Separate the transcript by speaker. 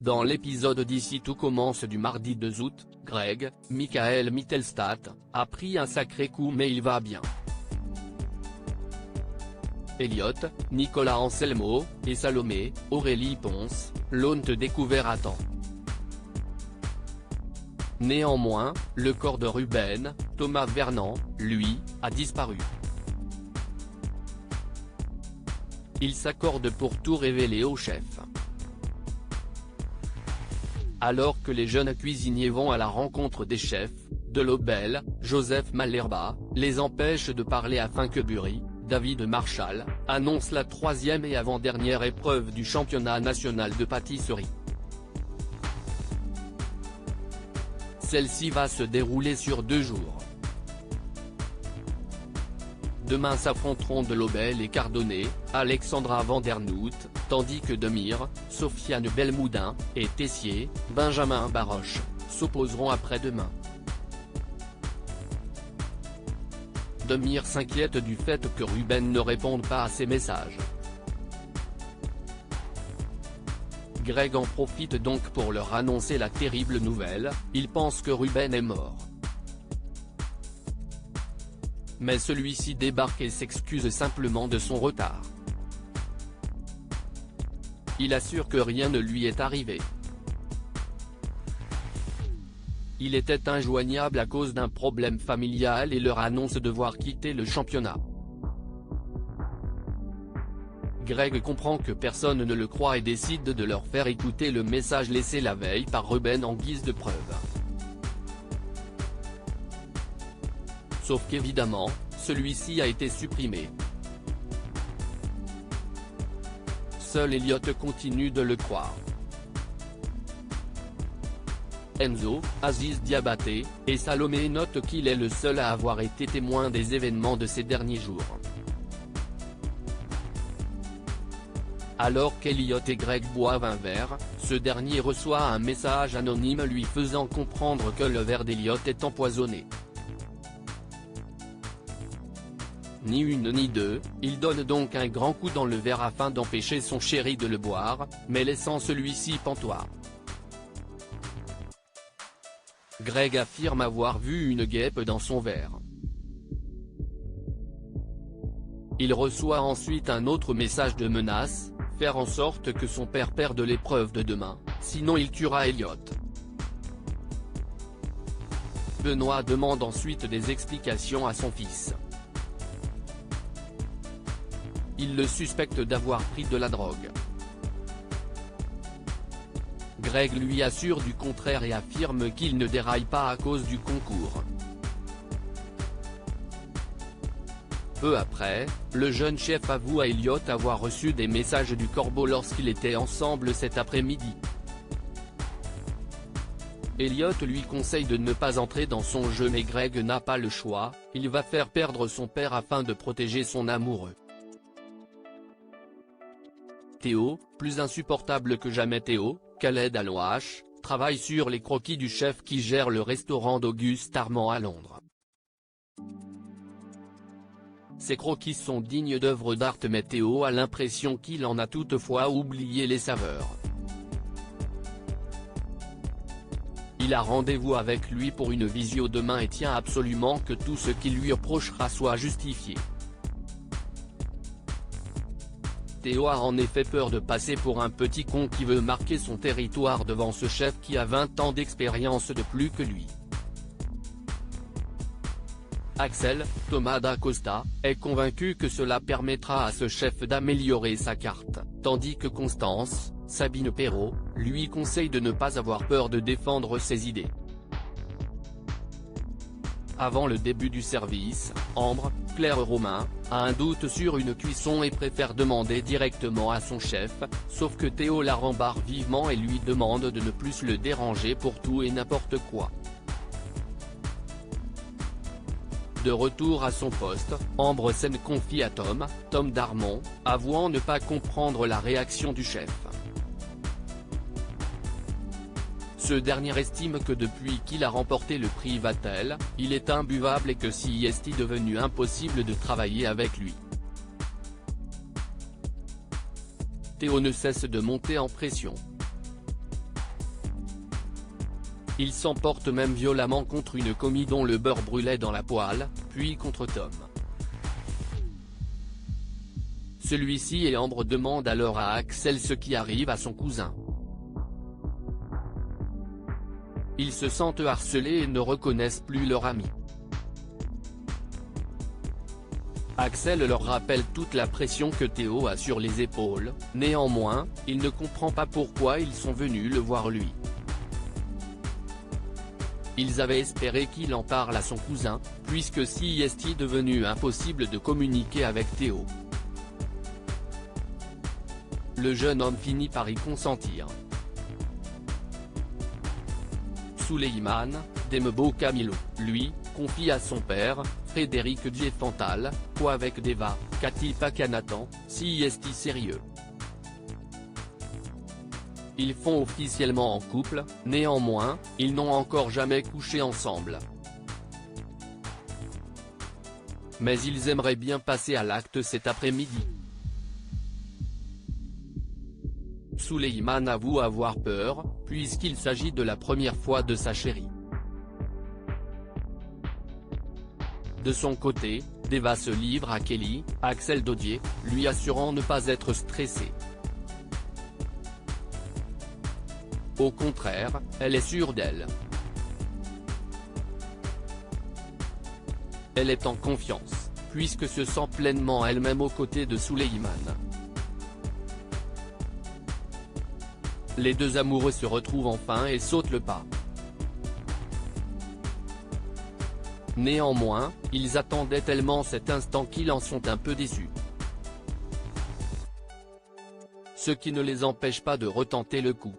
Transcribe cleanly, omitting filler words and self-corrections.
Speaker 1: Dans l'épisode d'Ici tout commence du mardi 2 août, Greg, Michael Mittelstadt, a pris un sacré coup mais il va bien. Elliot, Nicolas Anselmo, et Salomé, Aurélie Ponce, l'ont découvert à temps. Néanmoins, le corps de Ruben, Thomas Vernon, lui, a disparu. Il s'accorde pour tout révéler au chef. Alors que les jeunes cuisiniers vont à la rencontre des chefs, de Lobel, Joseph Malherba, les empêche de parler afin que Bury, David Marshall, annonce la troisième et avant-dernière épreuve du championnat national de pâtisserie. Celle-ci va se dérouler sur 2 jours. Demain s'affronteront de Lobel et Cardonnet, Alexandra Vandernoot, tandis que Demir, Sofiane Belmoudin, et Tessier, Benjamin Baroche, s'opposeront après-demain. Demir s'inquiète du fait que Ruben ne réponde pas à ses messages. Greg en profite donc pour leur annoncer la terrible nouvelle, il pense que Ruben est mort. Mais celui-ci débarque et s'excuse simplement de son retard. Il assure que rien ne lui est arrivé. Il était injoignable à cause d'un problème familial et leur annonce devoir quitter le championnat. Greg comprend que personne ne le croit et décide de leur faire écouter le message laissé la veille par Ruben en guise de preuve. Sauf qu'évidemment, celui-ci a été supprimé. Seul Elliot continue de le croire. Enzo, Aziz Diabaté, et Salomé notent qu'il est le seul à avoir été témoin des événements de ces derniers jours. Alors qu'Elliot et Greg boivent un verre, ce dernier reçoit un message anonyme lui faisant comprendre que le verre d'Elliot est empoisonné. Ni une ni deux, il donne donc un grand coup dans le verre afin d'empêcher son chéri de le boire, mais laissant celui-ci pantois. Greg affirme avoir vu une guêpe dans son verre. Il reçoit ensuite un autre message de menace, faire en sorte que son père perde l'épreuve de demain, sinon il tuera Elliot. Benoît demande ensuite des explications à son fils. Il le suspecte d'avoir pris de la drogue. Greg lui assure du contraire et affirme qu'il ne déraille pas à cause du concours. Peu après, le jeune chef avoue à Elliot avoir reçu des messages du corbeau lorsqu'ils étaient ensemble cet après-midi. Elliot lui conseille de ne pas entrer dans son jeu mais Greg n'a pas le choix, il va faire perdre son père afin de protéger son amoureux. Théo, plus insupportable que jamais Théo, Khaled Alouache, travaille sur les croquis du chef qui gère le restaurant d'Auguste Armand à Londres. Ces croquis sont dignes d'œuvres d'art mais Théo a l'impression qu'il en a toutefois oublié les saveurs. Il a rendez-vous avec lui pour une visio demain et tient absolument que tout ce qu'il lui reprochera soit justifié. Théo a en effet peur de passer pour un petit con qui veut marquer son territoire devant ce chef qui a 20 ans d'expérience de plus que lui. Axel, Thomas d'Acosta, est convaincu que cela permettra à ce chef d'améliorer sa carte, tandis que Constance, Sabine Perrault, lui conseille de ne pas avoir peur de défendre ses idées. Avant le début du service, Ambre, Claire Romain, a un doute sur une cuisson et préfère demander directement à son chef, sauf que Théo la rembarre vivement et lui demande de ne plus le déranger pour tout et n'importe quoi. De retour à son poste, Ambre Sen confie à Tom Darmon, avouant ne pas comprendre la réaction du chef. Ce dernier estime que depuis qu'il a remporté le prix Vatel, il est imbuvable et que si est devenu impossible de travailler avec lui. Théo ne cesse de monter en pression. Il s'emporte même violemment contre une commis dont le beurre brûlait dans la poêle, puis contre Tom. Celui-ci et Ambre demandent alors à Axel ce qui arrive à son cousin. Ils se sentent harcelés et ne reconnaissent plus leur ami. Axel leur rappelle toute la pression que Théo a sur les épaules, néanmoins, il ne comprend pas pourquoi ils sont venus le voir lui. Ils avaient espéré qu'il en parle à son cousin, puisque si est devenu impossible de communiquer avec Théo. Le jeune homme finit par y consentir. Souleymane, Dembo Camilo, lui, confie à son père, Frédéric Diefantal, quoi avec Deva, qu'a-t-il pas qu'à Nathan, si est sérieux. Ils font officiellement en couple, néanmoins, ils n'ont encore jamais couché ensemble. Mais ils aimeraient bien passer à l'acte cet après-midi. Souleymane avoue avoir peur, puisqu'il s'agit de la première fois de sa chérie. De son côté, Deva se livre à Kelly, Axel Dodier, lui assurant ne pas être stressé. Au contraire, elle est sûre d'elle. Elle est en confiance, puisque se sent pleinement elle-même aux côtés de Souleymane. Les deux amoureux se retrouvent enfin et sautent le pas. Néanmoins, ils attendaient tellement cet instant qu'ils en sont un peu déçus. Ce qui ne les empêche pas de retenter le coup.